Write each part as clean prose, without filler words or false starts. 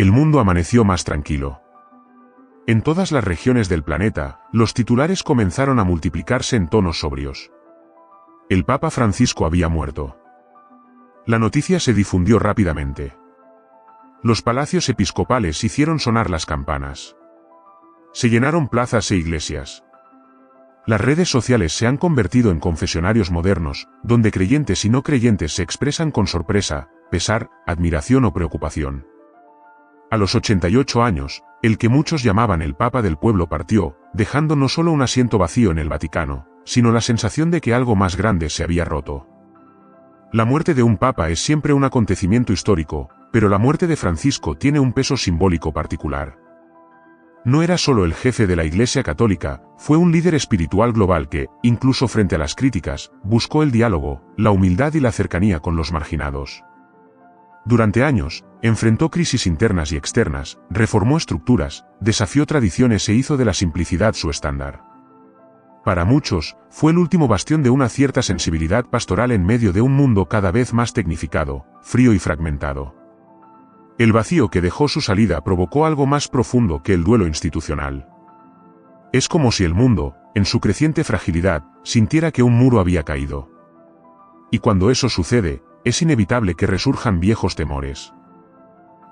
El mundo amaneció más tranquilo. En todas las regiones del planeta, los titulares comenzaron a multiplicarse en tonos sobrios. El Papa Francisco había muerto. La noticia se difundió rápidamente. Los palacios episcopales hicieron sonar las campanas. Se llenaron plazas e iglesias. Las redes sociales se han convertido en confesionarios modernos, donde creyentes y no creyentes se expresan con sorpresa, pesar, admiración o preocupación. A los 88 años, el que muchos llamaban el Papa del Pueblo partió, dejando no solo un asiento vacío en el Vaticano, sino la sensación de que algo más grande se había roto. La muerte de un Papa es siempre un acontecimiento histórico, pero la muerte de Francisco tiene un peso simbólico particular. No era solo el jefe de la Iglesia Católica, fue un líder espiritual global que, incluso frente a las críticas, buscó el diálogo, la humildad y la cercanía con los marginados. Durante años, enfrentó crisis internas y externas, reformó estructuras, desafió tradiciones e hizo de la simplicidad su estándar. Para muchos, fue el último bastión de una cierta sensibilidad pastoral en medio de un mundo cada vez más tecnificado, frío y fragmentado. El vacío que dejó su salida provocó algo más profundo que el duelo institucional. Es como si el mundo, en su creciente fragilidad, sintiera que un muro había caído. Y cuando eso sucede, es inevitable que resurjan viejos temores.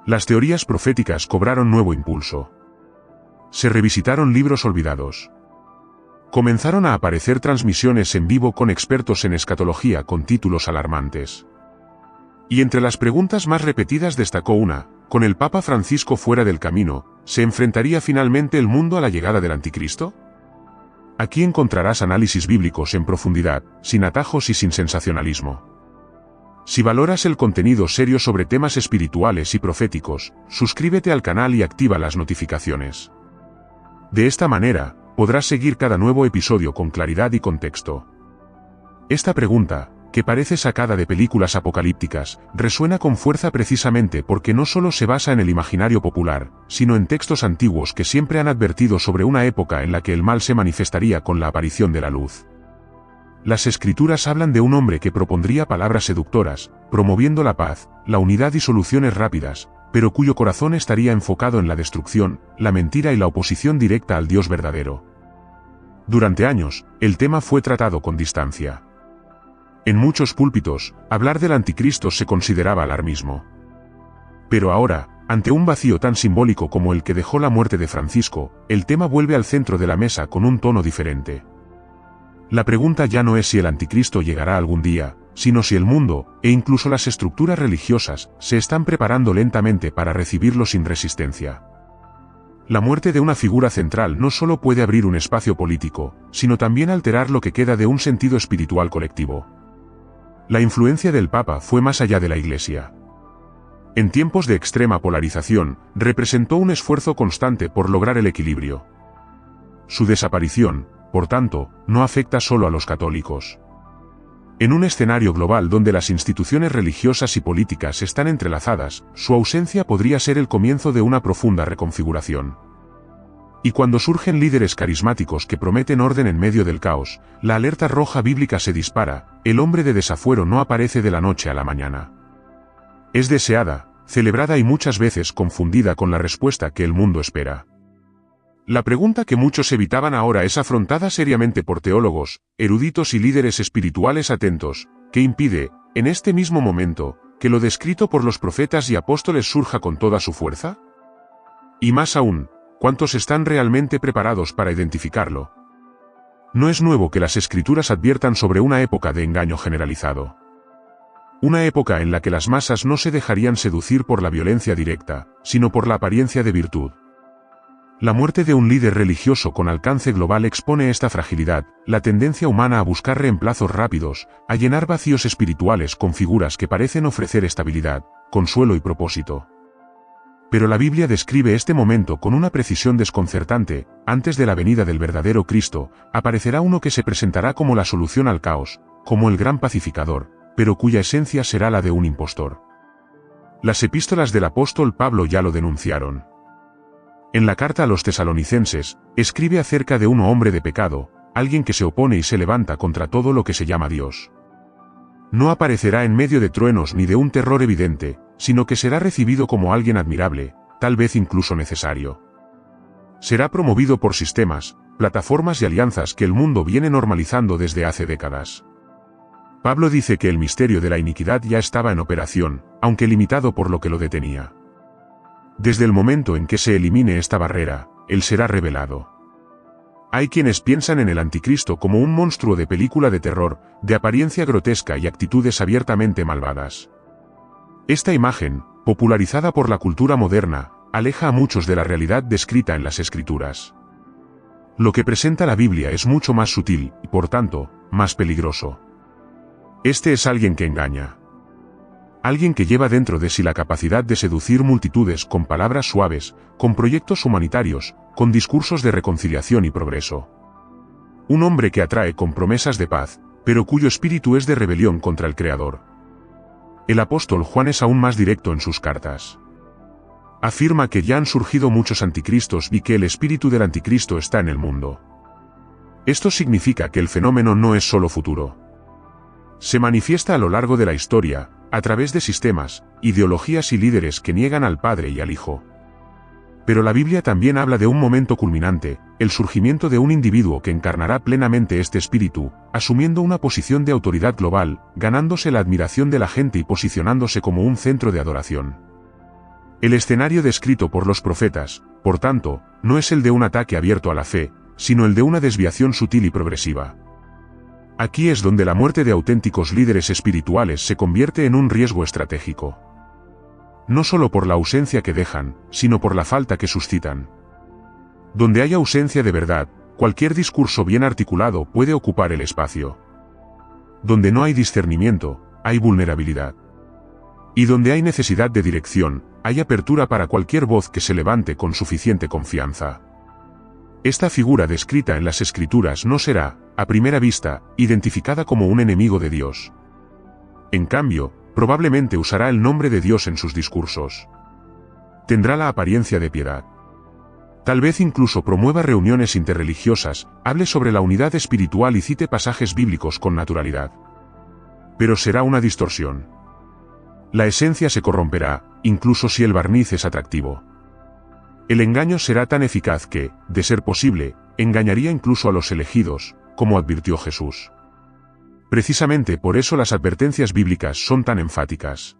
Las teorías proféticas cobraron nuevo impulso. Se revisitaron libros olvidados. Comenzaron a aparecer transmisiones en vivo con expertos en escatología con títulos alarmantes. Y entre las preguntas más repetidas destacó una: ¿con el Papa Francisco fuera del camino, se enfrentaría finalmente el mundo a la llegada del Anticristo? Aquí encontrarás análisis bíblicos en profundidad, sin atajos y sin sensacionalismo. Si valoras el contenido serio sobre temas espirituales y proféticos, suscríbete al canal y activa las notificaciones. De esta manera, podrás seguir cada nuevo episodio con claridad y contexto. Esta pregunta, que parece sacada de películas apocalípticas, resuena con fuerza precisamente porque no solo se basa en el imaginario popular, sino en textos antiguos que siempre han advertido sobre una época en la que el mal se manifestaría con la aparición de la luz. Las Escrituras hablan de un hombre que propondría palabras seductoras, promoviendo la paz, la unidad y soluciones rápidas, pero cuyo corazón estaría enfocado en la destrucción, la mentira y la oposición directa al Dios verdadero. Durante años, el tema fue tratado con distancia. En muchos púlpitos, hablar del anticristo se consideraba alarmismo. Pero ahora, ante un vacío tan simbólico como el que dejó la muerte de Francisco, el tema vuelve al centro de la mesa con un tono diferente. La pregunta ya no es si el anticristo llegará algún día, sino si el mundo, e incluso las estructuras religiosas, se están preparando lentamente para recibirlo sin resistencia. La muerte de una figura central no solo puede abrir un espacio político, sino también alterar lo que queda de un sentido espiritual colectivo. La influencia del Papa fue más allá de la Iglesia. En tiempos de extrema polarización, representó un esfuerzo constante por lograr el equilibrio. Su desaparición, por tanto, no afecta solo a los católicos. En un escenario global donde las instituciones religiosas y políticas están entrelazadas, su ausencia podría ser el comienzo de una profunda reconfiguración. Y cuando surgen líderes carismáticos que prometen orden en medio del caos, la alerta roja bíblica se dispara: el hombre de desafuero no aparece de la noche a la mañana. Es deseada, celebrada y muchas veces confundida con la respuesta que el mundo espera. La pregunta que muchos evitaban ahora es afrontada seriamente por teólogos, eruditos y líderes espirituales atentos: ¿qué impide, en este mismo momento, que lo descrito por los profetas y apóstoles surja con toda su fuerza? Y más aún, ¿cuántos están realmente preparados para identificarlo? No es nuevo que las Escrituras adviertan sobre una época de engaño generalizado. Una época en la que las masas no se dejarían seducir por la violencia directa, sino por la apariencia de virtud. La muerte de un líder religioso con alcance global expone esta fragilidad, la tendencia humana a buscar reemplazos rápidos, a llenar vacíos espirituales con figuras que parecen ofrecer estabilidad, consuelo y propósito. Pero la Biblia describe este momento con una precisión desconcertante: antes de la venida del verdadero Cristo, aparecerá uno que se presentará como la solución al caos, como el gran pacificador, pero cuya esencia será la de un impostor. Las epístolas del apóstol Pablo ya lo denunciaron. En la carta a los tesalonicenses, escribe acerca de un hombre de pecado, alguien que se opone y se levanta contra todo lo que se llama Dios. No aparecerá en medio de truenos ni de un terror evidente, sino que será recibido como alguien admirable, tal vez incluso necesario. Será promovido por sistemas, plataformas y alianzas que el mundo viene normalizando desde hace décadas. Pablo dice que el misterio de la iniquidad ya estaba en operación, aunque limitado por lo que lo detenía. Desde el momento en que se elimine esta barrera, él será revelado. Hay quienes piensan en el anticristo como un monstruo de película de terror, de apariencia grotesca y actitudes abiertamente malvadas. Esta imagen, popularizada por la cultura moderna, aleja a muchos de la realidad descrita en las Escrituras. Lo que presenta la Biblia es mucho más sutil y, por tanto, más peligroso. Este es alguien que engaña. Alguien que lleva dentro de sí la capacidad de seducir multitudes con palabras suaves, con proyectos humanitarios, con discursos de reconciliación y progreso. Un hombre que atrae con promesas de paz, pero cuyo espíritu es de rebelión contra el Creador. El apóstol Juan es aún más directo en sus cartas. Afirma que ya han surgido muchos anticristos y que el espíritu del anticristo está en el mundo. Esto significa que el fenómeno no es solo futuro. Se manifiesta a lo largo de la historia, a través de sistemas, ideologías y líderes que niegan al Padre y al Hijo. Pero la Biblia también habla de un momento culminante, el surgimiento de un individuo que encarnará plenamente este espíritu, asumiendo una posición de autoridad global, ganándose la admiración de la gente y posicionándose como un centro de adoración. El escenario descrito por los profetas, por tanto, no es el de un ataque abierto a la fe, sino el de una desviación sutil y progresiva. Aquí es donde la muerte de auténticos líderes espirituales se convierte en un riesgo estratégico. No solo por la ausencia que dejan, sino por la falta que suscitan. Donde hay ausencia de verdad, cualquier discurso bien articulado puede ocupar el espacio. Donde no hay discernimiento, hay vulnerabilidad. Y donde hay necesidad de dirección, hay apertura para cualquier voz que se levante con suficiente confianza. Esta figura descrita en las Escrituras no será, a primera vista, identificada como un enemigo de Dios. En cambio, probablemente usará el nombre de Dios en sus discursos. Tendrá la apariencia de piedad. Tal vez incluso promueva reuniones interreligiosas, hable sobre la unidad espiritual y cite pasajes bíblicos con naturalidad. Pero será una distorsión. La esencia se corromperá, incluso si el barniz es atractivo. El engaño será tan eficaz que, de ser posible, engañaría incluso a los elegidos, como advirtió Jesús. Precisamente por eso las advertencias bíblicas son tan enfáticas.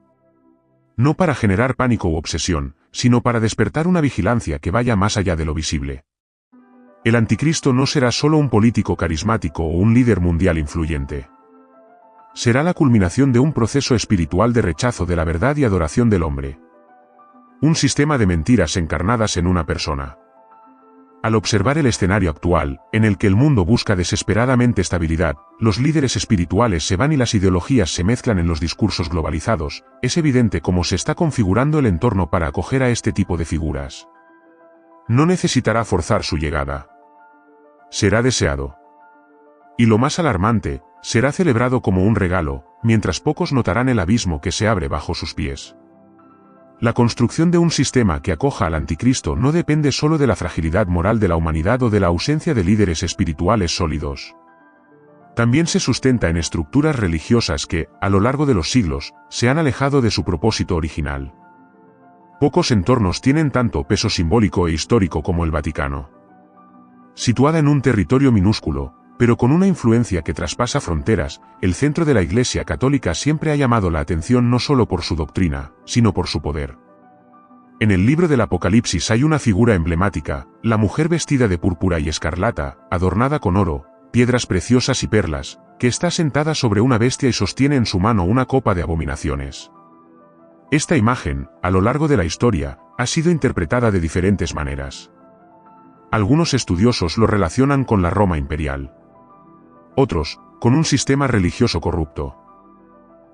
No para generar pánico u obsesión, sino para despertar una vigilancia que vaya más allá de lo visible. El anticristo no será solo un político carismático o un líder mundial influyente. Será la culminación de un proceso espiritual de rechazo de la verdad y adoración del hombre. Un sistema de mentiras encarnadas en una persona. Al observar el escenario actual, en el que el mundo busca desesperadamente estabilidad, los líderes espirituales se van y las ideologías se mezclan en los discursos globalizados, es evidente cómo se está configurando el entorno para acoger a este tipo de figuras. No necesitará forzar su llegada. Será deseado. Y lo más alarmante, será celebrado como un regalo, mientras pocos notarán el abismo que se abre bajo sus pies. La construcción de un sistema que acoja al anticristo no depende solo de la fragilidad moral de la humanidad o de la ausencia de líderes espirituales sólidos. También se sustenta en estructuras religiosas que, a lo largo de los siglos, se han alejado de su propósito original. Pocos entornos tienen tanto peso simbólico e histórico como el Vaticano. Situada en un territorio minúsculo, pero con una influencia que traspasa fronteras, el centro de la Iglesia Católica siempre ha llamado la atención no solo por su doctrina, sino por su poder. En el libro del Apocalipsis hay una figura emblemática, la mujer vestida de púrpura y escarlata, adornada con oro, piedras preciosas y perlas, que está sentada sobre una bestia y sostiene en su mano una copa de abominaciones. Esta imagen, a lo largo de la historia, ha sido interpretada de diferentes maneras. Algunos estudiosos lo relacionan con la Roma imperial. Otros, con un sistema religioso corrupto.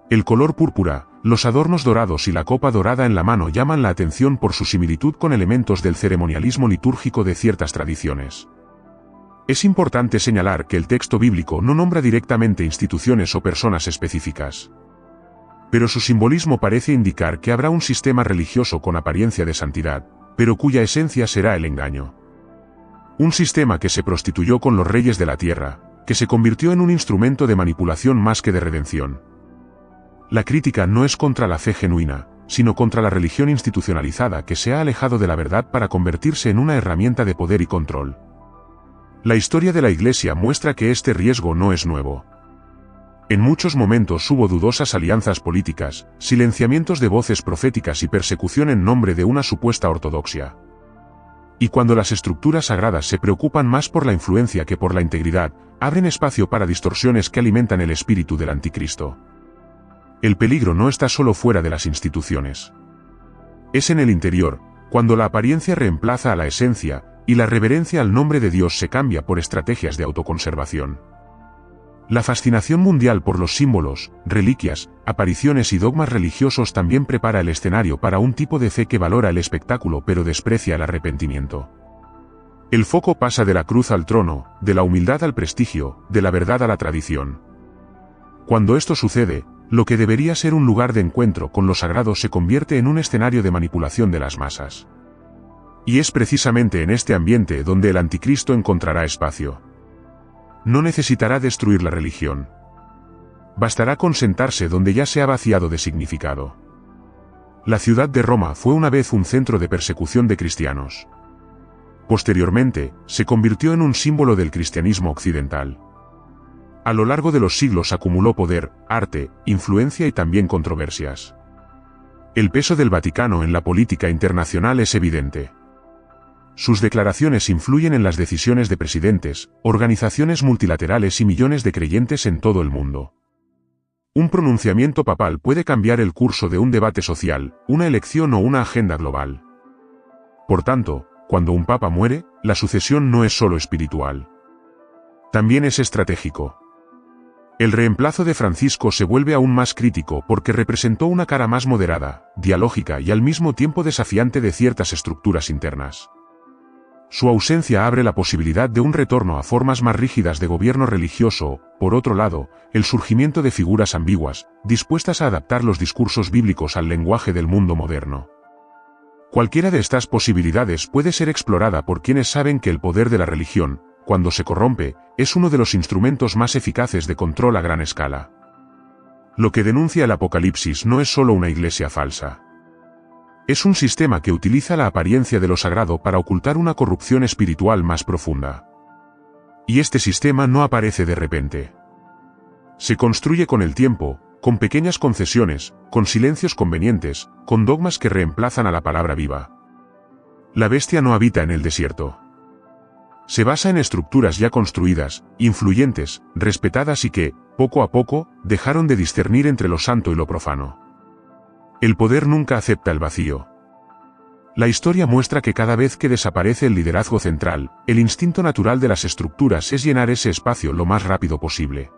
El color púrpura, los adornos dorados y la copa dorada en la mano llaman la atención por su similitud con elementos del ceremonialismo litúrgico de ciertas tradiciones. Es importante señalar que el texto bíblico no nombra directamente instituciones o personas específicas. Pero su simbolismo parece indicar que habrá un sistema religioso con apariencia de santidad, pero cuya esencia será el engaño. Un sistema que se prostituyó con los reyes de la tierra, que se convirtió en un instrumento de manipulación más que de redención. La crítica no es contra la fe genuina, sino contra la religión institucionalizada que se ha alejado de la verdad para convertirse en una herramienta de poder y control. La historia de la Iglesia muestra que este riesgo no es nuevo. En muchos momentos hubo dudosas alianzas políticas, silenciamientos de voces proféticas y persecución en nombre de una supuesta ortodoxia. Y cuando las estructuras sagradas se preocupan más por la influencia que por la integridad, abren espacio para distorsiones que alimentan el espíritu del anticristo. El peligro no está solo fuera de las instituciones. Es en el interior, cuando la apariencia reemplaza a la esencia, y la reverencia al nombre de Dios se cambia por estrategias de autoconservación. La fascinación mundial por los símbolos, reliquias, apariciones y dogmas religiosos también prepara el escenario para un tipo de fe que valora el espectáculo pero desprecia el arrepentimiento. El foco pasa de la cruz al trono, de la humildad al prestigio, de la verdad a la tradición. Cuando esto sucede, lo que debería ser un lugar de encuentro con lo sagrado se convierte en un escenario de manipulación de las masas. Y es precisamente en este ambiente donde el anticristo encontrará espacio. No necesitará destruir la religión. Bastará con sentarse donde ya se ha vaciado de significado. La ciudad de Roma fue una vez un centro de persecución de cristianos. Posteriormente, se convirtió en un símbolo del cristianismo occidental. A lo largo de los siglos acumuló poder, arte, influencia y también controversias. El peso del Vaticano en la política internacional es evidente. Sus declaraciones influyen en las decisiones de presidentes, organizaciones multilaterales y millones de creyentes en todo el mundo. Un pronunciamiento papal puede cambiar el curso de un debate social, una elección o una agenda global. Por tanto, cuando un papa muere, la sucesión no es solo espiritual. También es estratégico. El reemplazo de Francisco se vuelve aún más crítico porque representó una cara más moderada, dialógica y al mismo tiempo desafiante de ciertas estructuras internas. Su ausencia abre la posibilidad de un retorno a formas más rígidas de gobierno religioso. Por otro lado, el surgimiento de figuras ambiguas, dispuestas a adaptar los discursos bíblicos al lenguaje del mundo moderno. Cualquiera de estas posibilidades puede ser explorada por quienes saben que el poder de la religión, cuando se corrompe, es uno de los instrumentos más eficaces de control a gran escala. Lo que denuncia el Apocalipsis no es solo una iglesia falsa. Es un sistema que utiliza la apariencia de lo sagrado para ocultar una corrupción espiritual más profunda. Y este sistema no aparece de repente. Se construye con el tiempo, con pequeñas concesiones, con silencios convenientes, con dogmas que reemplazan a la palabra viva. La bestia no habita en el desierto. Se basa en estructuras ya construidas, influyentes, respetadas y que, poco a poco, dejaron de discernir entre lo santo y lo profano. El poder nunca acepta el vacío. La historia muestra que cada vez que desaparece el liderazgo central, el instinto natural de las estructuras es llenar ese espacio lo más rápido posible.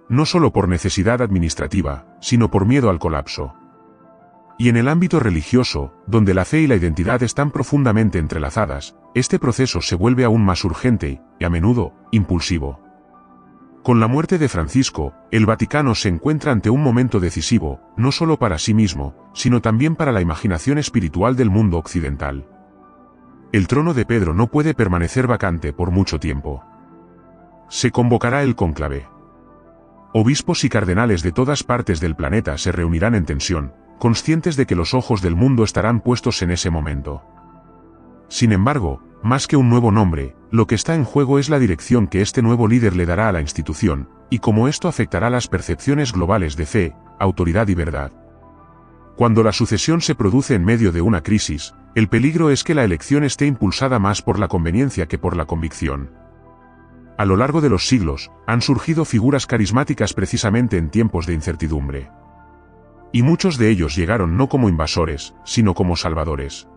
No solo por necesidad administrativa, sino por miedo al colapso. Y en el ámbito religioso, donde la fe y la identidad están profundamente entrelazadas, este proceso se vuelve aún más urgente y, a menudo, impulsivo. Con la muerte de Francisco, el Vaticano se encuentra ante un momento decisivo, no solo para sí mismo, sino también para la imaginación espiritual del mundo occidental. El trono de Pedro no puede permanecer vacante por mucho tiempo. Se convocará el cónclave. Obispos y cardenales de todas partes del planeta se reunirán en tensión, conscientes de que los ojos del mundo estarán puestos en ese momento. Sin embargo, más que un nuevo nombre, lo que está en juego es la dirección que este nuevo líder le dará a la institución, y cómo esto afectará las percepciones globales de fe, autoridad y verdad. Cuando la sucesión se produce en medio de una crisis, el peligro es que la elección esté impulsada más por la conveniencia que por la convicción. A lo largo de los siglos, han surgido figuras carismáticas precisamente en tiempos de incertidumbre. Y muchos de ellos llegaron no como invasores, sino como salvadores.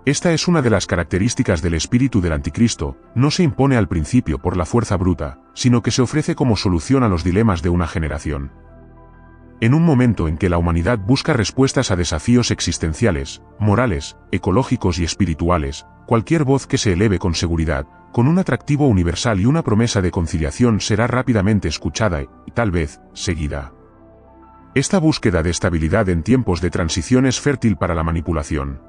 Esta es una de las características del espíritu del anticristo, no se impone al principio por la fuerza bruta, sino que se ofrece como solución a los dilemas de una generación. En un momento en que la humanidad busca respuestas a desafíos existenciales, morales, ecológicos y espirituales, cualquier voz que se eleve con seguridad, con un atractivo universal y una promesa de conciliación será rápidamente escuchada y, tal vez, seguida. Esta búsqueda de estabilidad en tiempos de transición es fértil para la manipulación.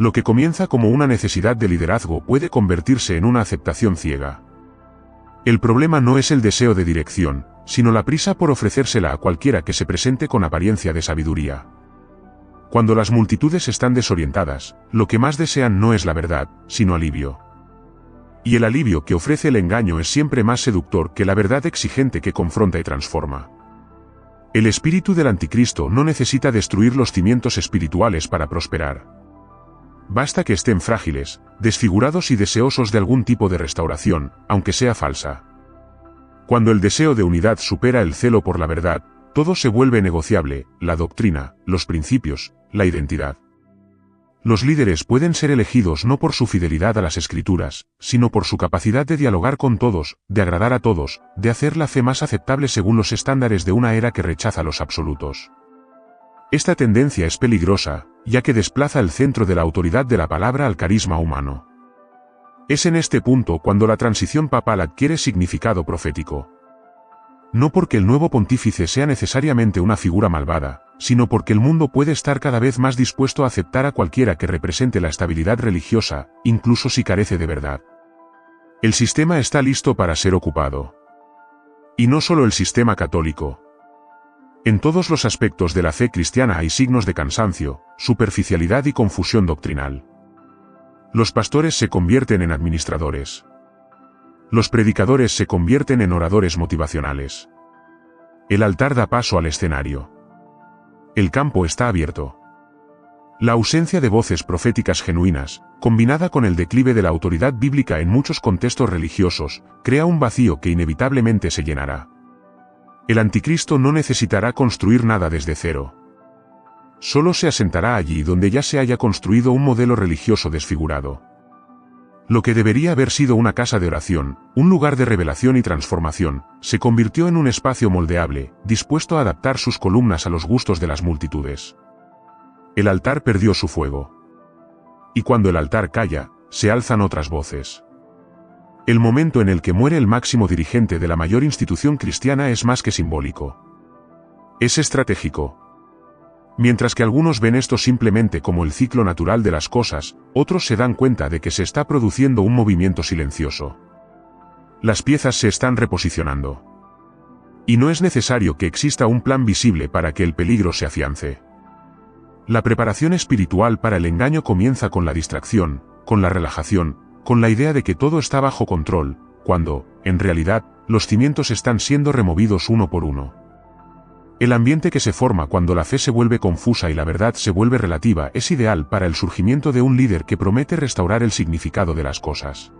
Lo que comienza como una necesidad de liderazgo puede convertirse en una aceptación ciega. El problema no es el deseo de dirección, sino la prisa por ofrecérsela a cualquiera que se presente con apariencia de sabiduría. Cuando las multitudes están desorientadas, lo que más desean no es la verdad, sino alivio. Y el alivio que ofrece el engaño es siempre más seductor que la verdad exigente que confronta y transforma. El espíritu del anticristo no necesita destruir los cimientos espirituales para prosperar. Basta que estén frágiles, desfigurados y deseosos de algún tipo de restauración, aunque sea falsa. Cuando el deseo de unidad supera el celo por la verdad, todo se vuelve negociable: la doctrina, los principios, la identidad. Los líderes pueden ser elegidos no por su fidelidad a las Escrituras, sino por su capacidad de dialogar con todos, de agradar a todos, de hacer la fe más aceptable según los estándares de una era que rechaza los absolutos. Esta tendencia es peligrosa, ya que desplaza el centro de la autoridad de la palabra al carisma humano. Es en este punto cuando la transición papal adquiere significado profético. No porque el nuevo pontífice sea necesariamente una figura malvada, sino porque el mundo puede estar cada vez más dispuesto a aceptar a cualquiera que represente la estabilidad religiosa, incluso si carece de verdad. El sistema está listo para ser ocupado. Y no solo el sistema católico. En todos los aspectos de la fe cristiana hay signos de cansancio, superficialidad y confusión doctrinal. Los pastores se convierten en administradores. Los predicadores se convierten en oradores motivacionales. El altar da paso al escenario. El campo está abierto. La ausencia de voces proféticas genuinas, combinada con el declive de la autoridad bíblica en muchos contextos religiosos, crea un vacío que inevitablemente se llenará. El anticristo no necesitará construir nada desde cero. Solo se asentará allí donde ya se haya construido un modelo religioso desfigurado. Lo que debería haber sido una casa de oración, un lugar de revelación y transformación, se convirtió en un espacio moldeable, dispuesto a adaptar sus columnas a los gustos de las multitudes. El altar perdió su fuego. Y cuando el altar calla, se alzan otras voces. El momento en el que muere el máximo dirigente de la mayor institución cristiana es más que simbólico. Es estratégico. Mientras que algunos ven esto simplemente como el ciclo natural de las cosas, otros se dan cuenta de que se está produciendo un movimiento silencioso. Las piezas se están reposicionando. Y no es necesario que exista un plan visible para que el peligro se afiance. La preparación espiritual para el engaño comienza con la distracción, con la relajación, con la idea de que todo está bajo control, cuando, en realidad, los cimientos están siendo removidos uno por uno. El ambiente que se forma cuando la fe se vuelve confusa y la verdad se vuelve relativa es ideal para el surgimiento de un líder que promete restaurar el significado de las cosas.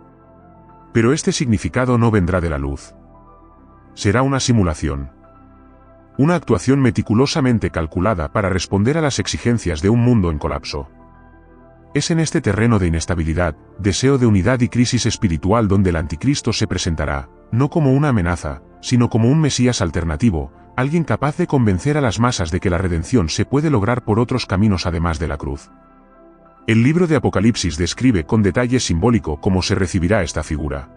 Pero este significado no vendrá de la luz. Será una simulación. Una actuación meticulosamente calculada para responder a las exigencias de un mundo en colapso. Es en este terreno de inestabilidad, deseo de unidad y crisis espiritual donde el anticristo se presentará, no como una amenaza, sino como un Mesías alternativo, alguien capaz de convencer a las masas de que la redención se puede lograr por otros caminos además de la cruz. El libro de Apocalipsis describe con detalle simbólico cómo se recibirá esta figura.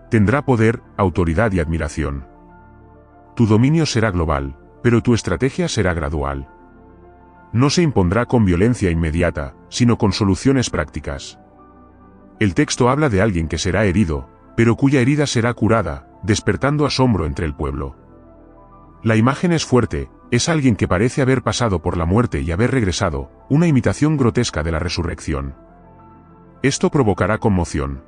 Tendrá poder, autoridad y admiración. Tu dominio será global, pero tu estrategia será gradual. No se impondrá con violencia inmediata, sino con soluciones prácticas. El texto habla de alguien que será herido, pero cuya herida será curada, despertando asombro entre el pueblo. La imagen es fuerte, es alguien que parece haber pasado por la muerte y haber regresado, una imitación grotesca de la resurrección. Esto provocará conmoción.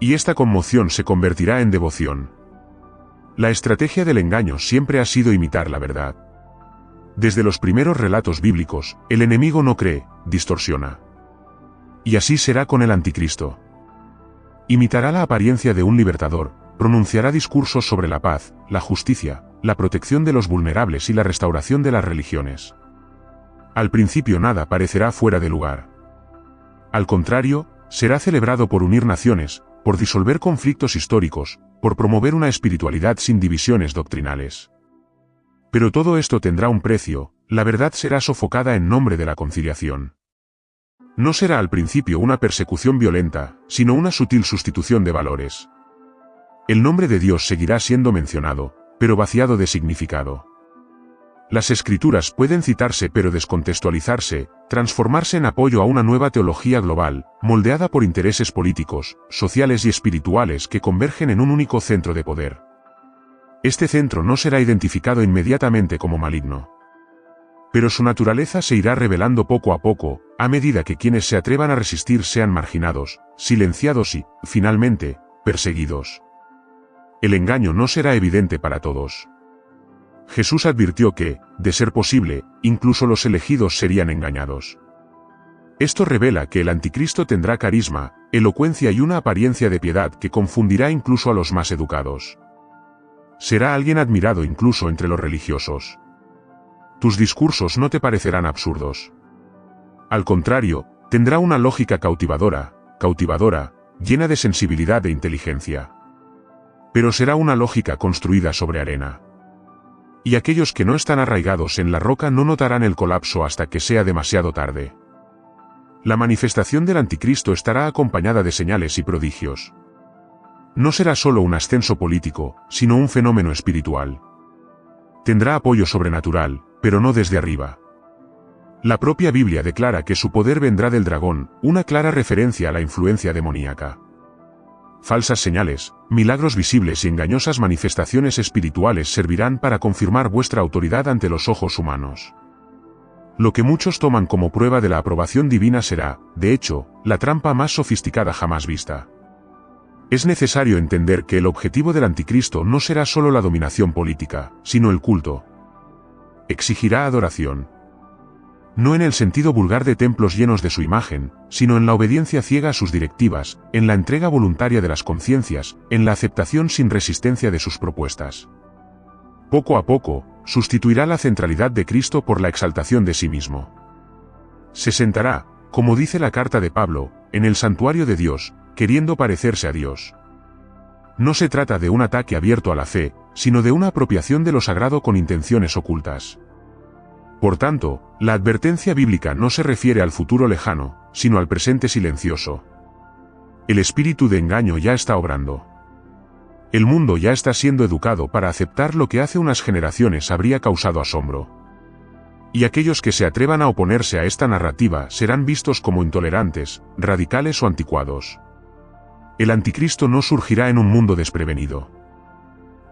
Y esta conmoción se convertirá en devoción. La estrategia del engaño siempre ha sido imitar la verdad. Desde los primeros relatos bíblicos, el enemigo no cree, distorsiona. Y así será con el anticristo. Imitará la apariencia de un libertador, pronunciará discursos sobre la paz, la justicia, la protección de los vulnerables y la restauración de las religiones. Al principio nada parecerá fuera de lugar. Al contrario, será celebrado por unir naciones, por disolver conflictos históricos, por promover una espiritualidad sin divisiones doctrinales. Pero todo esto tendrá un precio, la verdad será sofocada en nombre de la conciliación. No será al principio una persecución violenta, sino una sutil sustitución de valores. El nombre de Dios seguirá siendo mencionado, pero vaciado de significado. Las escrituras pueden citarse pero descontextualizarse, transformarse en apoyo a una nueva teología global, moldeada por intereses políticos, sociales y espirituales que convergen en un único centro de poder. Este centro no será identificado inmediatamente como maligno. Pero su naturaleza se irá revelando poco a poco, a medida que quienes se atrevan a resistir sean marginados, silenciados y, finalmente, perseguidos. El engaño no será evidente para todos. Jesús advirtió que, de ser posible, incluso los elegidos serían engañados. Esto revela que el anticristo tendrá carisma, elocuencia y una apariencia de piedad que confundirá incluso a los más educados. Será alguien admirado incluso entre los religiosos. Tus discursos no te parecerán absurdos. Al contrario, tendrá una lógica cautivadora, llena de sensibilidad e inteligencia. Pero será una lógica construida sobre arena. Y aquellos que no están arraigados en la roca no notarán el colapso hasta que sea demasiado tarde. La manifestación del anticristo estará acompañada de señales y prodigios. No será solo un ascenso político, sino un fenómeno espiritual. Tendrá apoyo sobrenatural, pero no desde arriba. La propia Biblia declara que su poder vendrá del dragón, una clara referencia a la influencia demoníaca. Falsas señales, milagros visibles y engañosas manifestaciones espirituales servirán para confirmar vuestra autoridad ante los ojos humanos. Lo que muchos toman como prueba de la aprobación divina será, de hecho, la trampa más sofisticada jamás vista. Es necesario entender que el objetivo del anticristo no será solo la dominación política, sino el culto. Exigirá adoración. No en el sentido vulgar de templos llenos de su imagen, sino en la obediencia ciega a sus directivas, en la entrega voluntaria de las conciencias, en la aceptación sin resistencia de sus propuestas. Poco a poco, sustituirá la centralidad de Cristo por la exaltación de sí mismo. Se sentará, como dice la carta de Pablo, en el santuario de Dios, queriendo parecerse a Dios. No se trata de un ataque abierto a la fe, sino de una apropiación de lo sagrado con intenciones ocultas. Por tanto, la advertencia bíblica no se refiere al futuro lejano, sino al presente silencioso. El espíritu de engaño ya está obrando. El mundo ya está siendo educado para aceptar lo que hace unas generaciones habría causado asombro. Y aquellos que se atrevan a oponerse a esta narrativa serán vistos como intolerantes, radicales o anticuados. El anticristo no surgirá en un mundo desprevenido.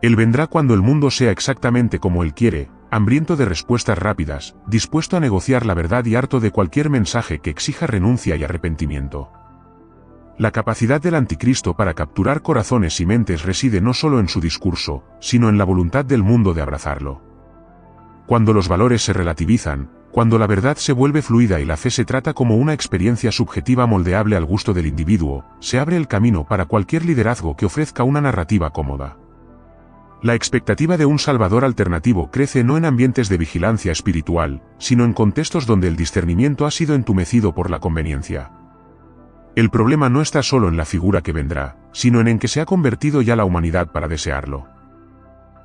Él vendrá cuando el mundo sea exactamente como él quiere, hambriento de respuestas rápidas, dispuesto a negociar la verdad y harto de cualquier mensaje que exija renuncia y arrepentimiento. La capacidad del anticristo para capturar corazones y mentes reside no solo en su discurso, sino en la voluntad del mundo de abrazarlo. Cuando los valores se relativizan, cuando la verdad se vuelve fluida y la fe se trata como una experiencia subjetiva moldeable al gusto del individuo, se abre el camino para cualquier liderazgo que ofrezca una narrativa cómoda. La expectativa de un salvador alternativo crece no en ambientes de vigilancia espiritual, sino en contextos donde el discernimiento ha sido entumecido por la conveniencia. El problema no está solo en la figura que vendrá, sino en que se ha convertido ya la humanidad para desearlo.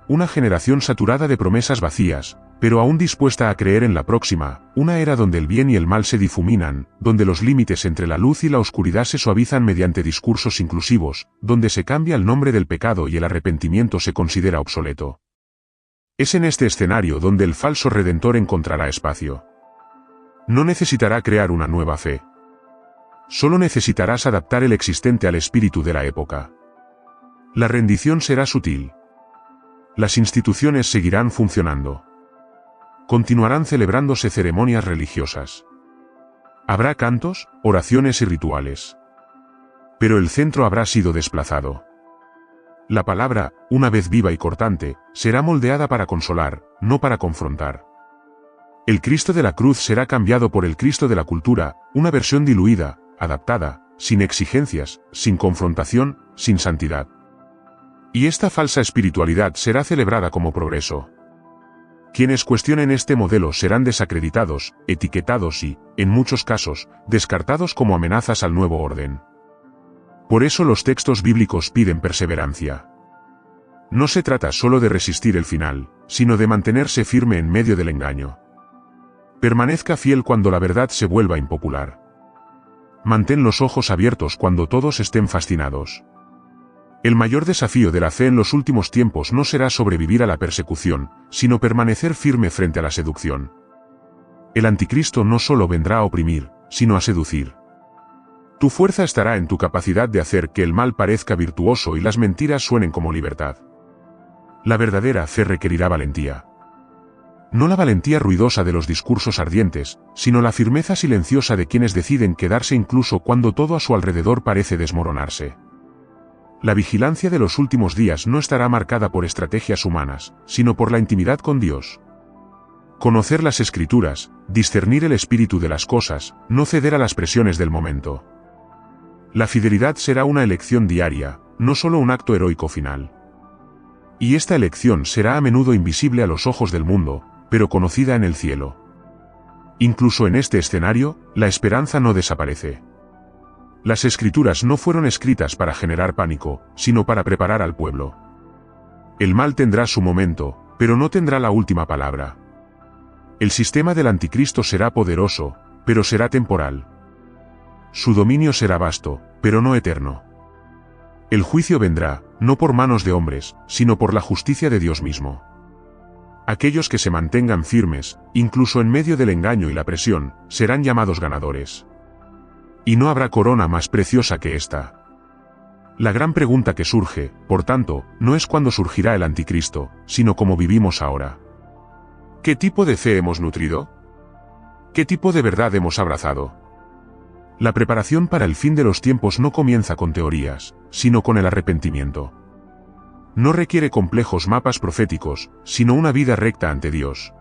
Una generación saturada de promesas vacías, pero aún dispuesta a creer en la próxima, una era donde el bien y el mal se difuminan, donde los límites entre la luz y la oscuridad se suavizan mediante discursos inclusivos, donde se cambia el nombre del pecado y el arrepentimiento se considera obsoleto. Es en este escenario donde el falso redentor encontrará espacio. No necesitará crear una nueva fe. Solo necesitarás adaptar el existente al espíritu de la época. La rendición será sutil. Las instituciones seguirán funcionando. Continuarán celebrándose ceremonias religiosas. Habrá cantos, oraciones y rituales. Pero el centro habrá sido desplazado. La palabra, una vez viva y cortante, será moldeada para consolar, no para confrontar. El Cristo de la cruz será cambiado por el Cristo de la cultura, una versión diluida, adaptada, sin exigencias, sin confrontación, sin santidad. Y esta falsa espiritualidad será celebrada como progreso. Quienes cuestionen este modelo serán desacreditados, etiquetados y, en muchos casos, descartados como amenazas al nuevo orden. Por eso los textos bíblicos piden perseverancia. No se trata solo de resistir el final, sino de mantenerse firme en medio del engaño. Permanezca fiel cuando la verdad se vuelva impopular. Mantén los ojos abiertos cuando todos estén fascinados. El mayor desafío de la fe en los últimos tiempos no será sobrevivir a la persecución, sino permanecer firme frente a la seducción. El anticristo no solo vendrá a oprimir, sino a seducir. Tu fuerza estará en tu capacidad de hacer que el mal parezca virtuoso y las mentiras suenen como libertad. La verdadera fe requerirá valentía. no la valentía ruidosa de los discursos ardientes, sino la firmeza silenciosa de quienes deciden quedarse incluso cuando todo a su alrededor parece desmoronarse. La vigilancia de los últimos días no estará marcada por estrategias humanas, sino por la intimidad con Dios. Conocer las Escrituras, discernir el espíritu de las cosas, no ceder a las presiones del momento. La fidelidad será una elección diaria, no solo un acto heroico final. Y esta elección será a menudo invisible a los ojos del mundo, pero conocida en el cielo. Incluso en este escenario, la esperanza no desaparece. Las Escrituras no fueron escritas para generar pánico, sino para preparar al pueblo. El mal tendrá su momento, pero no tendrá la última palabra. El sistema del anticristo será poderoso, pero será temporal. Su dominio será vasto, pero no eterno. El juicio vendrá, no por manos de hombres, sino por la justicia de Dios mismo. Aquellos que se mantengan firmes, incluso en medio del engaño y la presión, serán llamados ganadores. Y no habrá corona más preciosa que esta. La gran pregunta que surge, por tanto, no es cuándo surgirá el anticristo, sino cómo vivimos ahora. ¿Qué tipo de fe hemos nutrido? ¿Qué tipo de verdad hemos abrazado? La preparación para el fin de los tiempos no comienza con teorías, sino con el arrepentimiento. No requiere complejos mapas proféticos, sino una vida recta ante Dios.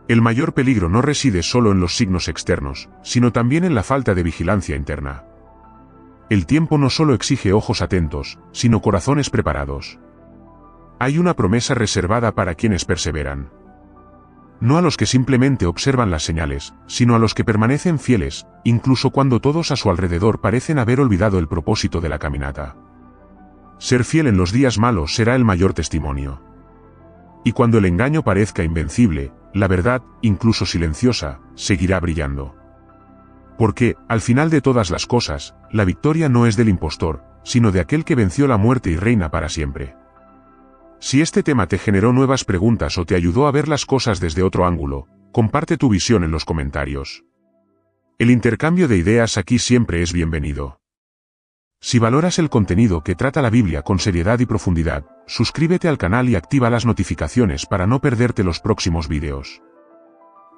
El mayor peligro no reside solo en los signos externos, sino también en la falta de vigilancia interna. El tiempo no solo exige ojos atentos, sino corazones preparados. Hay una promesa reservada para quienes perseveran. No a los que simplemente observan las señales, sino a los que permanecen fieles, incluso cuando todos a su alrededor parecen haber olvidado el propósito de la caminata. Ser fiel en los días malos será el mayor testimonio. Y cuando el engaño parezca invencible, la verdad, incluso silenciosa, seguirá brillando. Porque, al final de todas las cosas, la victoria no es del impostor, sino de aquel que venció la muerte y reina para siempre. Si este tema te generó nuevas preguntas o te ayudó a ver las cosas desde otro ángulo, comparte tu visión en los comentarios. El intercambio de ideas aquí siempre es bienvenido. Si valoras el contenido que trata la Biblia con seriedad y profundidad, suscríbete al canal y activa las notificaciones para no perderte los próximos vídeos.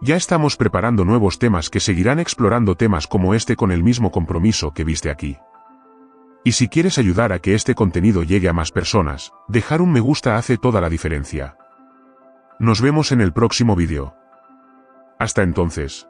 Ya estamos preparando nuevos temas que seguirán explorando temas como este con el mismo compromiso que viste aquí. Y si quieres ayudar a que este contenido llegue a más personas, dejar un me gusta hace toda la diferencia. Nos vemos en el próximo vídeo. Hasta entonces.